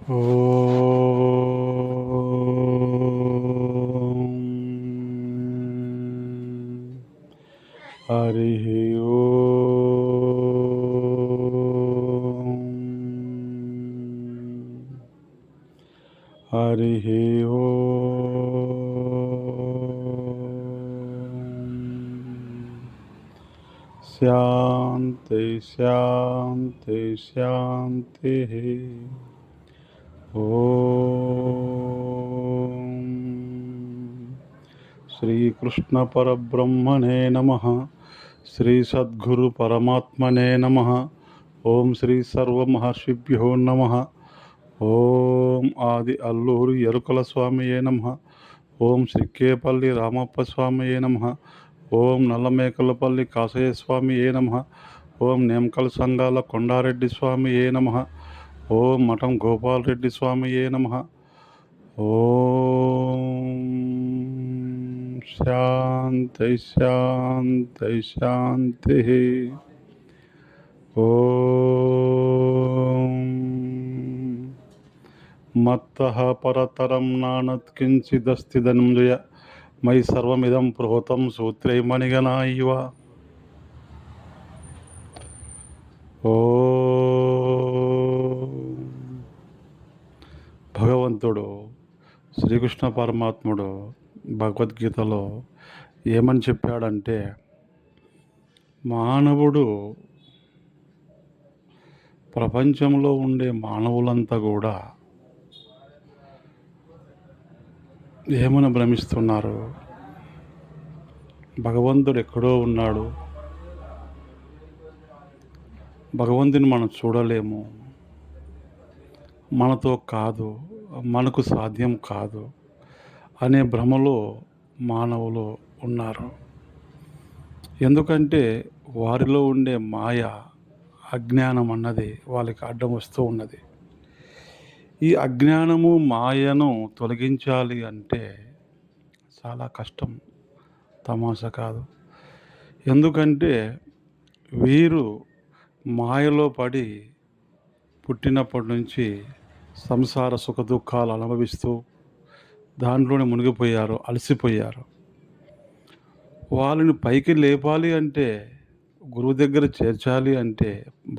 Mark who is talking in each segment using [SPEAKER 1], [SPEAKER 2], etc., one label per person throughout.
[SPEAKER 1] ఓం హరి ఓం హరి ఓం శాంతి శాంతి శాంతి. ఓం శ్రీకృష్ణ పరబ్రహ్మణే నమః. శ్రీ సద్గురు పరమాత్మనే నమః. ఓం శ్రీ సర్వమహర్షిభ్యో నమః. ఓం ఆది అల్లూరి ఎరుకల స్వామియే నమః. ఓం సిక్కేపల్లి రామప్ప స్వామియే నమః. ఓం నల్లమేకలపల్లి కాసయ్య స్వామియే నమః. ఓం నేమకల్ సంఘాల కొండారెడ్డి స్వామియే నమః. ఓం మఠం గోపాలరెడ్డి స్వామియే నమః. ఓం శాంతి శాంతి శాంతి. ఓం మత్తః పరతరం నానత్కించిదస్తి ధనంజయ మయి సర్వమిదం ప్రోతం సూత్రే మణిగణా ఇవ. భగవంతుడు శ్రీకృష్ణ పరమాత్ముడు భగవద్గీతలో ఏమని చెప్పాడంటే, మానవుడు ప్రపంచంలో ఉండే మానవులంతా కూడా ఏమని భ్రమిస్తున్నారు, భగవంతుడు ఎక్కడో ఉన్నాడు, భగవంతుని మనం చూడలేము, మనతో కాదు, మనకు సాధ్యం కాదు అనే భ్రమలో మానవులు ఉన్నారు. ఎందుకంటే వారిలో ఉండే మాయ, అజ్ఞానం అన్నది వాళ్ళకి అడ్డం వస్తూ ఉన్నది. ఈ అజ్ఞానము మాయను తొలగించాలి అంటే చాలా కష్టం, తమాషా కాదు. ఎందుకంటే వీరు మాయలో పడి పుట్టినప్పటి నుంచి సంసార సుఖ దుఃఖాలు అనుభవిస్తూ దాంట్లోనే మునిగిపోయారు, అలసిపోయారు. వాళ్ళని పైకి లేపాలి అంటే, గురువు దగ్గర చేర్చాలి అంటే,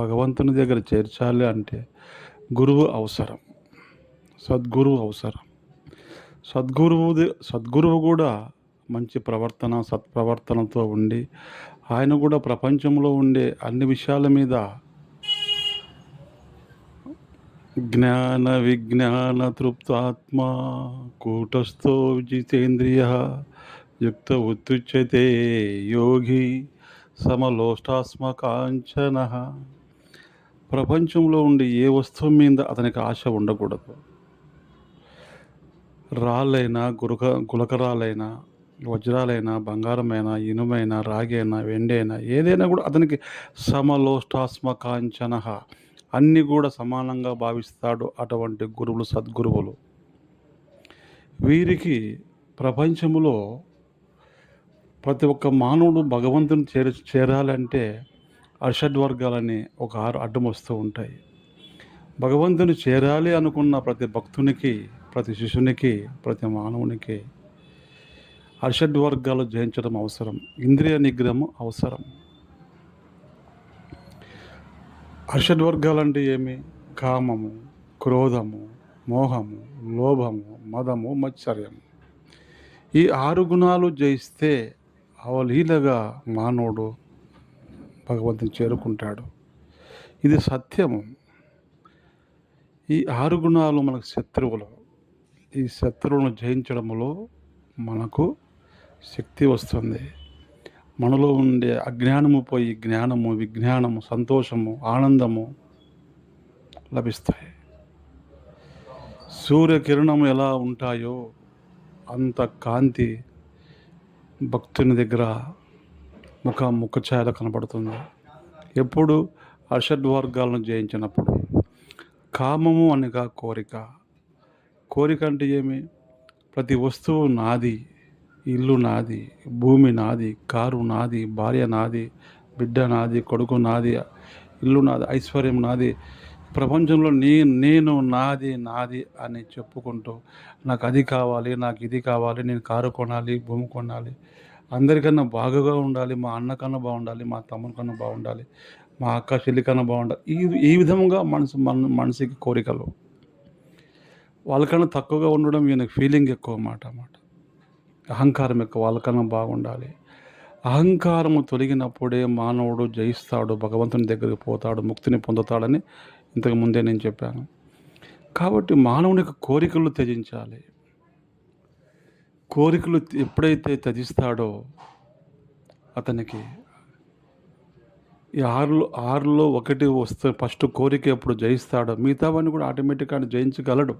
[SPEAKER 1] భగవంతుని దగ్గర చేర్చాలి అంటే గురువు అవసరం, సద్గురువు అవసరం. సద్గురువు కూడా మంచి ప్రవర్తన, సత్ప్రవర్తనతో ఉండి ఆయన కూడా ప్రపంచంలో ఉండే అన్ని విషయాల మీద జ్ఞాన విజ్ఞాన తృప్తాత్మా కూటస్థో జితేంద్రియ యుక్త ఉత్తుచ్యతే యోగి సమలోష్టాస్మకాంచన. ప్రపంచంలో ఉండే ఏ వస్తువు మీద అతనికి ఆశ ఉండకూడదు. రాళ్ళైనా, గులకరాలైనా, వజ్రాలైనా, బంగారమైనా, ఇనుమైనా, రాగైనా, వెండైనా, ఏదైనా కూడా అతనికి సమలోష్టాస్మకాంచన, అన్నీ కూడా సమానంగా భావిస్తాడు. అటువంటి గురువులు సద్గురువులు. వీరికి ప్రపంచంలో ప్రతి ఒక్క మానవుడు భగవంతుని చేరాలంటే అషడ్వర్గాలని ఒక 6 అడ్డం వస్తూ ఉంటాయి. భగవంతుని చేరాలి అనుకున్న ప్రతి భక్తునికి, ప్రతి శిష్యునికి, ప్రతి మానవునికి అషడ్వర్గాలు జయించడం అవసరం, ఇంద్రియ నిగ్రహం అవసరం. అషడ్వర్గాలంటే ఏమి? కామము, క్రోధము, మోహము, లోభము, మదము, మత్సర్యము. ఈ 6 గుణాలు జయిస్తే అవలీలగా మానవుడు భగవంతుని చేరుకుంటాడు. ఇది సత్యము. ఈ 6 గుణాలు మనకు శత్రువులు. ఈ శత్రువులను జయించడంలో మనకు శక్తి వస్తుంది. మనలో ఉండే అజ్ఞానము పోయి జ్ఞానము, విజ్ఞానము, సంతోషము, ఆనందము లభిస్తాయి. సూర్యకిరణము ఎలా ఉంటాయో అంత కాంతి భక్తుని దగ్గర ముఖఛాయలో కనబడుతుంది. ఎప్పుడు? అషడ్వర్గాలను జయించినప్పుడు. కామము అనగా కోరిక. కోరిక అంటే ఏమి? ప్రతి వస్తువు నాది, ఇల్లు నాది, భూమి నాది, కారు నాది, భార్య నాది, బిడ్డ నాది, కొడుకు నాది, ఇల్లు నాది, ఐశ్వర్యం నాది, ప్రపంచంలో నేను నాది నాది అని చెప్పుకుంటూ నాకు అది కావాలి, నాకు ఇది కావాలి, నేను కారు కొనాలి, భూమి కొనాలి, అందరికన్నా బాగుగా ఉండాలి, మా అన్న కన్నా బాగుండాలి, మా తమ్ముని కన్నా బాగుండాలి, మా అక్క చెల్లి కన్నా బాగుండాలి, ఈ విధంగా మనిషికి కోరికలు. వాళ్ళకన్నా తక్కువగా ఉండడం ఈయనకి ఫీలింగ్ ఎక్కువ మాట. అహంకారం ఎక్కువ, వాళ్ళకన్నా బాగుండాలి. అహంకారము తొలగినప్పుడే మానవుడు జయిస్తాడు, భగవంతుని దగ్గరికి పోతాడు, ముక్తిని పొందుతాడని ఇంతకు ముందే నేను చెప్పాను. కాబట్టి మానవుని యొక్క కోరికలు త్యజించాలి. కోరికలు ఎప్పుడైతే త్యజిస్తాడో అతనికి ఈ ఆరులో ఒకటి వస్తే ఫస్ట్ కోరిక ఎప్పుడు జయిస్తాడో మిగతావన్నీ కూడా ఆటోమేటిక్గా ఆయన జయించగలడు.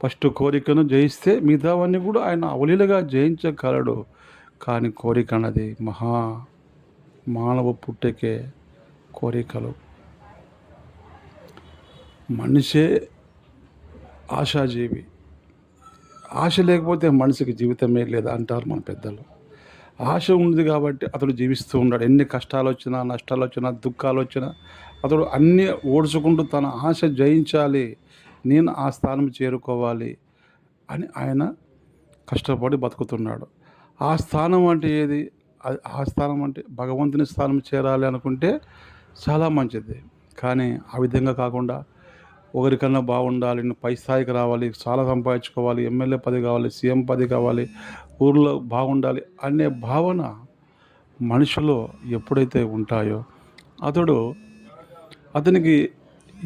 [SPEAKER 1] ఫస్ట్ కోరికను జయిస్తే మిగతావన్నీ కూడా ఆయన అవలీలగా జయించగలడు. కానీ కోరిక అన్నది మానవ పుట్టకే కోరికలు. మనిషే ఆశాజీవి. ఆశ లేకపోతే మనిషికి జీవితమే లేదు అంటారు మన పెద్దలు. ఆశ ఉంది కాబట్టి అతడు జీవిస్తూ ఉన్నాడు. ఎన్ని కష్టాలు వచ్చినా, నష్టాలు వచ్చినా, దుఃఖాలు వచ్చినా అతడు అన్నీ ఓడ్చుకుంటూ తన ఆశ జయించాలి, నేను ఆ స్థానం చేరుకోవాలి అని ఆయన కష్టపడి బతుకుతున్నాడు. ఆ స్థానం అంటే ఏది? ఆ స్థానం అంటే భగవంతుని స్థానం చేరాలి అనుకుంటే చాలా మంచిది. కానీ ఆ విధంగా కాకుండా ఒకరికన్నా బాగుండాలి, నేను పై స్థాయికి రావాలి, చాలా సంపాదించుకోవాలి, ఎమ్మెల్యే పదవి కావాలి, సీఎం పదవి కావాలి, ఊర్లో బాగుండాలి అనే భావన మనిషిలో ఎప్పుడైతే ఉంటాయో అతనికి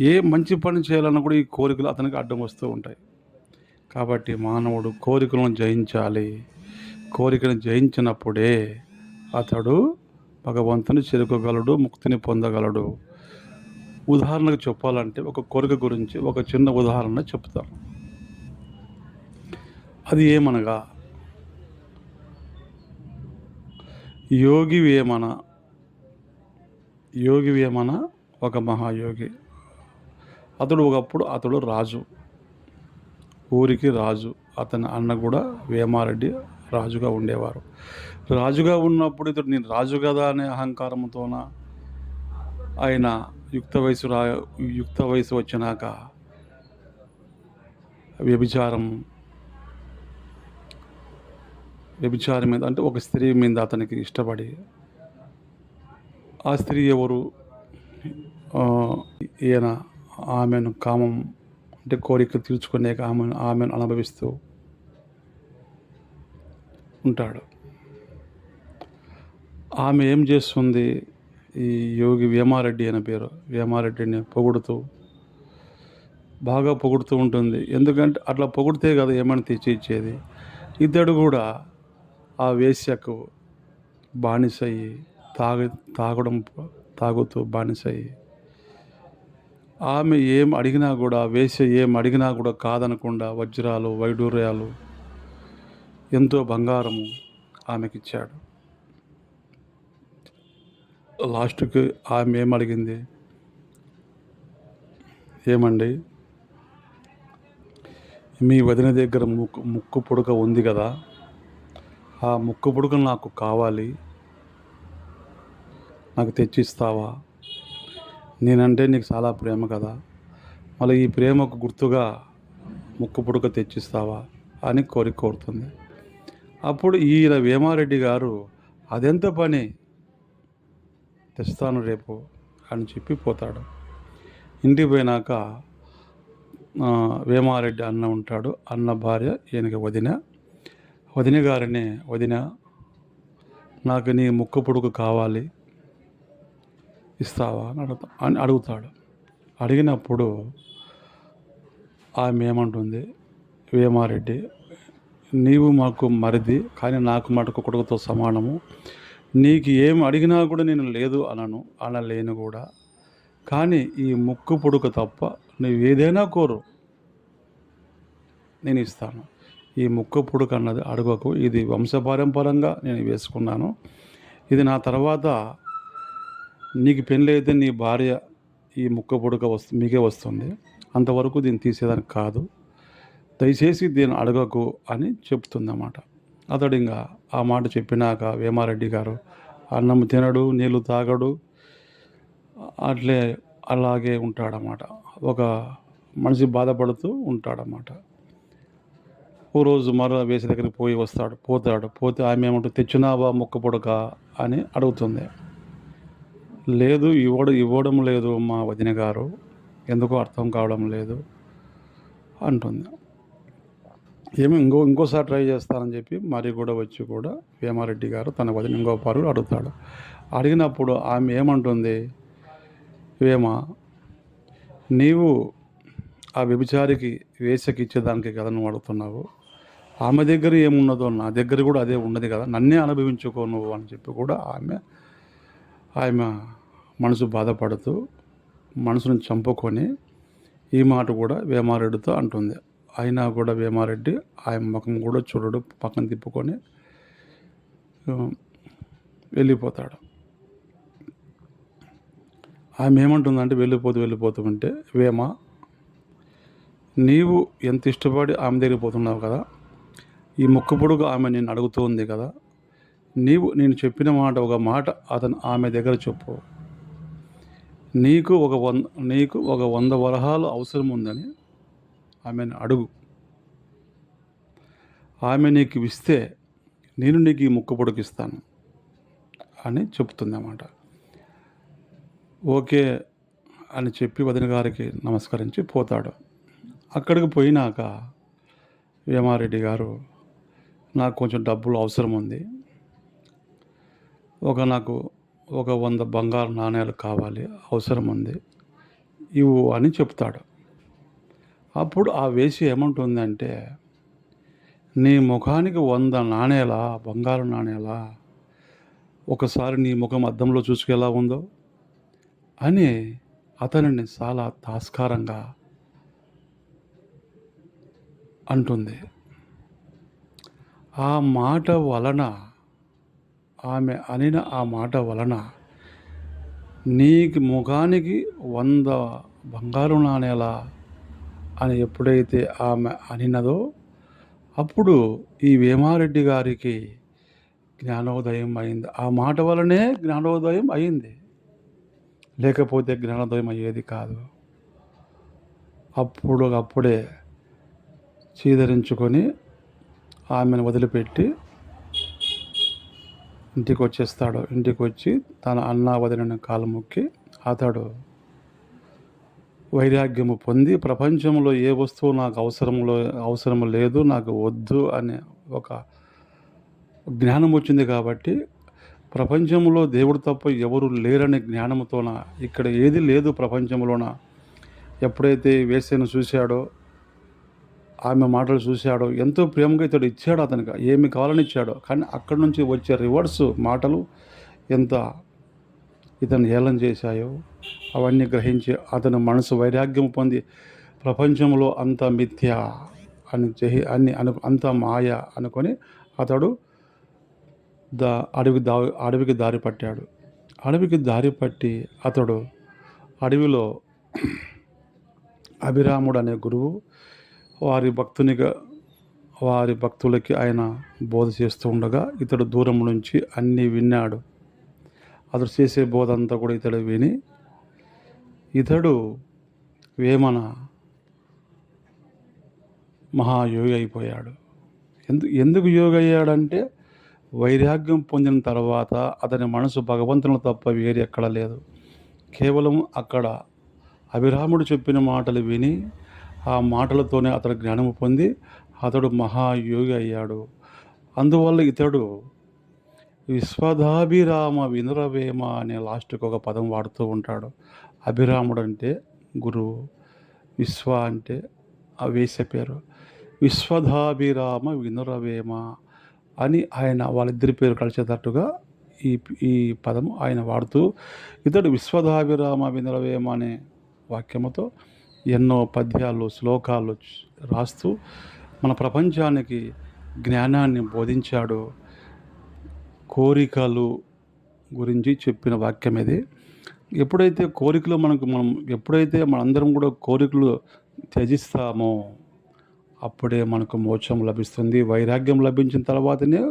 [SPEAKER 1] ఏ మంచి పని చేయాలన్నా కూడా ఈ కోరికలు అతనికి అడ్డం వస్తూ ఉంటాయి. కాబట్టి మానవుడు కోరికలను జయించాలి. కోరికను జయించినప్పుడే అతడు భగవంతుని చేరుకోగలడు, ముక్తిని పొందగలడు. ఉదాహరణకు చెప్పాలంటే ఒక కోరిక గురించి ఒక చిన్న ఉదాహరణ చెప్తాను. అది ఏమనగా యోగి వేమన ఒక మహాయోగి. అతడు రాజు, ఊరికి రాజు. అతని అన్న కూడా వేమారెడ్డి రాజుగా ఉండేవారు. రాజుగా ఉన్నప్పుడు ఇతడు నేను రాజు కదా అనే అహంకారంతోన ఆయన యుక్త వయసు వచ్చినాక వ్యభిచారం మీద అంటే ఒక స్త్రీ మీద అతనికి ఇష్టపడి, ఆ స్త్రీ ఎవరు? ఈయన ఆమెను కామం అంటే కోరిక తీర్చుకునే ఆమెను అనుభవిస్తూ ఉంటాడు. ఆమె ఏం చేస్తుంది? ఈ యోగి వేమారెడ్డి అనే పేరు, వేమారెడ్డిని బాగా పొగుడుతూ ఉంటుంది. ఎందుకంటే అట్లా పొగిడితే కదా ఏమైనా తెచ్చి ఇచ్చేది. ఇతడు కూడా ఆ వేశ్యకు బానిసయ్యి తాగుతూ బానిసయ్యి, ఆమె ఏం అడిగినా కూడా, వేశ్య ఏం అడిగినా కూడా కాదనకుండా వజ్రాలు, వైడూర్యాలు, ఎంతో బంగారము ఆమెకిచ్చాడు. లాస్ట్కి ఆమె ఏమడిగింది? ఏమండి, మీ వదిన దగ్గర ముక్కు పుడక ఉంది కదా, ఆ ముక్కు పుడక నాకు కావాలి, నాకు తెచ్చిస్తావా? నేనంటే నీకు చాలా ప్రేమ కదా, మళ్ళీ ఈ ప్రేమకు గుర్తుగా ముక్కు పుడక తెచ్చిస్తావా అని కోరుతుంది. అప్పుడు ఈయన వేమారెడ్డి గారు అదెంత పని, తెస్తాను రేపు అని చెప్పి పోతాడు. ఇంటికి పోయినాక వేమారెడ్డి అన్న ఉంటాడు. అన్న భార్య ఈయనకి వదిన గారిని, వదిన నాకు నీ ముక్కు పుడుకు కావాలి, ఇస్తావా అని అడుగుతాడు. అడిగినప్పుడు ఆమె ఏమంటుంది? వేమారెడ్డి, నీవు మాకు మరిది, కానీ నాకు మటుకు కొడుకుతో సమానము. నీకు ఏం అడిగినా కూడా నేను లేదు అనలేను కూడా. కానీ ఈ ముక్కు పుడుక తప్ప నువ్వు ఏదైనా కోరు, నేను ఇస్తాను. ఈ ముక్కు పుడుక అన్నది అడగకు, ఇది వంశపారంపరంగా నేను వేసుకున్నాను. ఇది నా తర్వాత నీకు పెళ్ళైతే నీ భార్య ఈ ముక్కు పుడుక మీకే వస్తుంది, అంతవరకు దీన్ని తీసేదానికి కాదు, దయచేసి దీన్ని అడగకు అని చెప్తుందన్నమాట. అతడు ఇంకా ఆ మాట చెప్పినాక వేమారెడ్డి గారు అన్నం తినడు, నీళ్ళు తాగడు, అట్లే అలాగే ఉంటాడన్నమాట. ఒక మనిషి బాధపడుతూ ఉంటాడన్నమాట. ఓ రోజు మరో వేసి దగ్గరికి పోతే ఆమె ఏమంటుంది, తెచ్చినావా ముక్క పుడక అని అడుగుతుంది. లేదు, ఇవ్వడం లేదు మా వదిన గారు, ఎందుకో అర్థం కావడం లేదు అంటుంది. ఇంకోసారి ట్రై చేస్తానని చెప్పి మరి కూడా వచ్చి కూడా వేమారెడ్డి గారు తన వదిన ఇంకో పరుగు అడుగుతాడు. అడిగినప్పుడు ఆమె ఏమంటుంది, వేమ, నీవు ఆ వ్యభిచారికి వేశ్యకి ఇచ్చేదానికి కదా నువ్వు అడుగుతున్నావు, ఆమె దగ్గర ఏమున్నదో నా దగ్గర కూడా అదే ఉన్నది కదా, నన్నే అనుభవించుకో నువ్వు అని చెప్పి కూడా ఆమె మనసు బాధపడుతూ మనసును చంపుకొని ఈ మాట కూడా వేమారెడ్డితో అంటుంది. అయినా కూడా వేమారెడ్డి ఆయన ముఖం కూడా చూడడు, పక్కన తిప్పుకొని వెళ్ళిపోతాడు. ఆమె ఏమంటుందంటే వెళ్ళిపోతూ ఉంటే, వేమ, నీవు ఎంత ఇష్టపడి ఆమె దగ్గరికి పోతున్నావు కదా, ఈ ముక్క పొడుగు ఆమె నేను అడుగుతూ ఉంది కదా, నేను చెప్పిన మాట ఒక మాట ఆమె దగ్గర చెప్పు. నీకు ఒక 100 వరహాలు అవసరం ఉందని ఆమెను అడుగు. ఆమె నీకు ఇస్తే నేను నీకు ఈ ముక్క పొడుగు ఇస్తాను అని చెప్తుంది అన్నమాట. ఓకే అని చెప్పి వదిన గారికి నమస్కరించి పోతాడు. అక్కడికి పోయినాక వేమారెడ్డి గారు, నాకు కొంచెం డబ్బులు అవసరం ఉంది, నాకు ఒక 100 బంగారు నాణేలు కావాలి, అవసరం ఉంది, ఇవ్వు అని చెప్తాడు. అప్పుడు ఆ వేసి ఏమంటుందంటే, నీ ముఖానికి 100 నాణేలా, బంగారు నాణేలా, ఒకసారి నీ ముఖం అద్దంలో చూసుకు ఎలా ఉందో అని అతనిని చాలా తాస్కారంగా అంటుంది. ఆ మాట వలన, ఆమె అనిన ఆ మాట వలన నీకు ముఖానికి 100 బంగారు నాణేలా అని ఎప్పుడైతే ఆమె అనినదో అప్పుడు ఈ వేమారెడ్డి గారికి జ్ఞానోదయం అయింది. ఆ మాట వలనే జ్ఞానోదయం అయింది, లేకపోతే జ్ఞానోదయం అయ్యేది కాదు. అప్పుడే చీదరించుకొని ఆమెను వదిలిపెట్టి ఇంటికి వచ్చేస్తాడు. ఇంటికి వచ్చి తన అన్న వదిలిన కాలు మొక్కి అతడు వైరాగ్యము పొంది, ప్రపంచంలో ఏ వస్తువు నాకు అవసరం లేదు, నాకు వద్దు అనే ఒక జ్ఞానం వచ్చింది కాబట్టి, ప్రపంచంలో దేవుడు తప్ప ఎవరు లేరనే జ్ఞానంతోన, ఇక్కడ ఏది లేదు ప్రపంచంలోన ఎప్పుడైతే వేశ్యను చూశాడో, ఆమె మాటలు చూశాడో, ఎంతో ప్రేమగా ఇతడు ఇచ్చాడు, అతనికి ఏమి కావాలని ఇచ్చాడో, కానీ అక్కడి నుంచి వచ్చే రివర్స్ మాటలు ఎంత ఇతను హేళన చేశాయో అవన్నీ గ్రహించి అతను మనసు వైరాగ్యం పొంది, ప్రపంచంలో అంత మిథ్య అంత మాయ అనుకొని అతడు అడవికి దారి పట్టాడు. అడవికి దారి పట్టి అతడు అడవిలో అభిరాముడు అనే గురువు వారి భక్తులకి ఆయన బోధ చేస్తూ ఉండగా ఇతడు దూరం నుంచి అన్నీ విన్నాడు. అతడు చేసే బోధ అంతా కూడా ఇతడు విని ఇతడు వేమన మహాయోగి అయిపోయాడు. ఎందుకు యోగి అయ్యాడంటే, వైరాగ్యం పొందిన తర్వాత అతని మనసు భగవంతుని తప్ప వేరే ఎక్కడ లేదు. కేవలం అక్కడ అభిరాముడు చెప్పిన మాటలు విని ఆ మాటలతోనే అతడు జ్ఞానము పొంది అతడు మహాయోగి అయ్యాడు. అందువల్ల ఇతడు విశ్వదాభిరామ వినురవేమ అనే లాస్ట్కి ఒక పదం వాడుతూ ఉంటాడు. అభిరాముడు అంటే గురువు, విశ్వ అంటే ఆ వేసే పేరు, విశ్వదాభిరామ వినురవేమ అని ఆయన వాళ్ళిద్దరి పేరు కలిసేటట్టుగా ఈ పదము ఆయన వాడుతూ ఇతడు విశ్వదాభిరామ వినురవేమ అనే వాక్యముతో ఎన్నో పద్యాలు, శ్లోకాలు రాస్తూ మన ప్రపంచానికి జ్ఞానాన్ని బోధించాడు. కోరికలు గురించి చెప్పిన వాక్యం ఇది. ఎప్పుడైతే కోరికలు ఎప్పుడైతే మనందరం కూడా కోరికలు త్యజిస్తామో అప్పుడే మనకు మోక్షం లభిస్తుంది. వైరాగ్యం లభించిన తర్వాతనే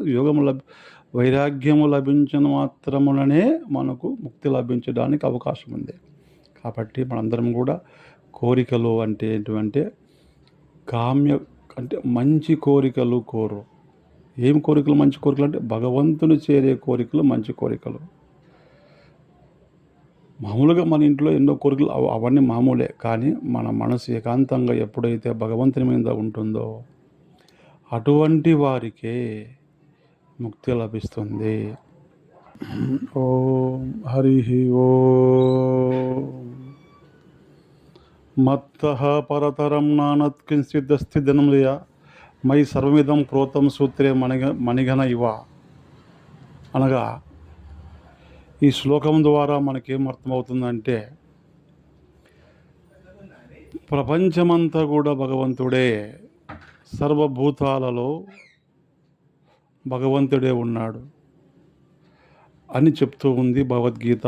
[SPEAKER 1] వైరాగ్యము లభించిన మాత్రముననే మనకు ముక్తి లభించడానికి అవకాశం ఉంది. కాబట్టి మనందరం కూడా కోరికలు అంటే ఏంటంటే కామ్య అంటే మంచి కోరికలు కోరు. ఏం కోరికలు మంచి కోరికలు అంటే భగవంతుని చేరే కోరికలు మంచి కోరికలు. మామూలుగా మన ఇంట్లో ఎన్నో కోరికలు అవన్నీ మామూలే. కానీ మన మనసు ఏకాంతంగా ఎప్పుడైతే భగవంతుని మీద ఉంటుందో అటువంటి వారికే ముక్తి లభిస్తుంది. ఓం హరి ఓం. మత్తః పరతరం నానత్ కించిదస్తి ధనంలయ మై సర్వమిదం ప్రోతం సూత్రే మణిగణ ఇవ. అనగా ఈ శ్లోకం ద్వారా మనకేం అర్థమవుతుందంటే ప్రపంచమంతా కూడా భగవంతుడే, సర్వభూతాలలో భగవంతుడే ఉన్నాడు అని చెప్తూ ఉంది భగవద్గీత.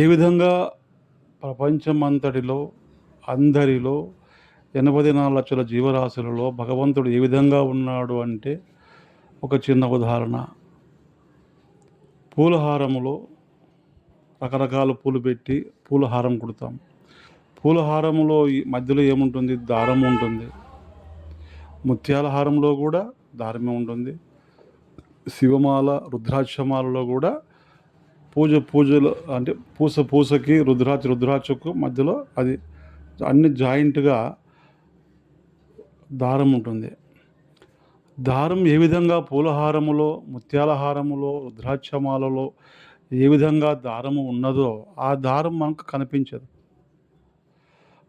[SPEAKER 1] ఏ విధంగా ప్రపంచమంతటిలో అందరిలో 84 లక్షల జీవరాశులలో భగవంతుడు ఏ విధంగా ఉన్నాడు అంటే ఒక చిన్న ఉదాహరణ. పూలహారములో రకరకాల పూలు పెట్టి పూలహారం కుడతాం. పూలహారములో మధ్యలో ఏముంటుంది? దారం ఉంటుంది. ముత్యాల హారంలో కూడా దారమే ఉంటుంది. శివమాల రుద్రాక్షమాలలో కూడా పూజలు అంటే పూసకి రుద్రాక్షకు మధ్యలో అది అన్ని జాయింట్గా దారం ఉంటుంది. దారం ఏ విధంగా పూలహారములో, ముత్యాల హారములో, రుద్రాక్షమాలలో ఏ విధంగా దారము ఉన్నదో ఆ దారం మనకు కనిపించదు.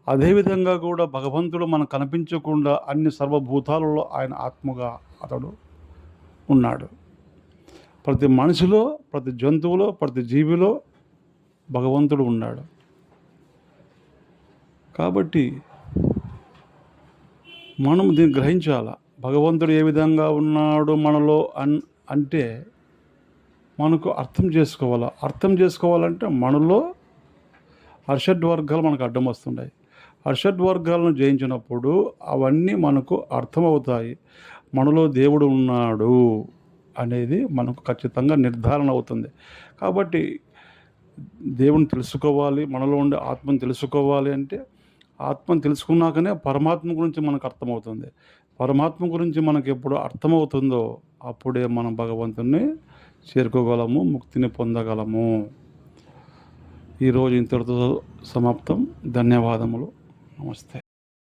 [SPEAKER 1] అదేవిధంగా కూడా భగవంతుడు మనకు కనిపించకుండా అన్ని సర్వభూతాలలో ఆయన ఆత్మగా అతడు ఉన్నాడు. ప్రతి మనిషిలో, ప్రతి జంతువులో, ప్రతి జీవిలో భగవంతుడు ఉన్నాడు. కాబట్టి మనం దీన్ని గ్రహించాల. భగవంతుడు ఏ విధంగా ఉన్నాడు మనలో అంటే మనకు అర్థం చేసుకోవాలంటే మనలో అర్షడ్ వర్గాలు మనకు అడ్డం వస్తున్నాయి. అర్షడ్ వర్గాలను జయించినప్పుడు అవన్నీ మనకు అర్థమవుతాయి. మనలో దేవుడు ఉన్నాడు అనేది మనకు ఖచ్చితంగా నిర్ధారణ అవుతుంది. కాబట్టి దేవుని తెలుసుకోవాలి, మనలో ఉండే ఆత్మను తెలుసుకోవాలి అంటే ఆత్మను తెలుసుకున్నాకనే పరమాత్మ గురించి మనకు అర్థమవుతుంది. పరమాత్మ గురించి మనకు ఎప్పుడు అర్థమవుతుందో అప్పుడే మనం భగవంతుని చేరుకోగలము, ముక్తిని పొందగలము. ఈరోజు ఇంతటితో సమాప్తం. ధన్యవాదములు. నమస్తే.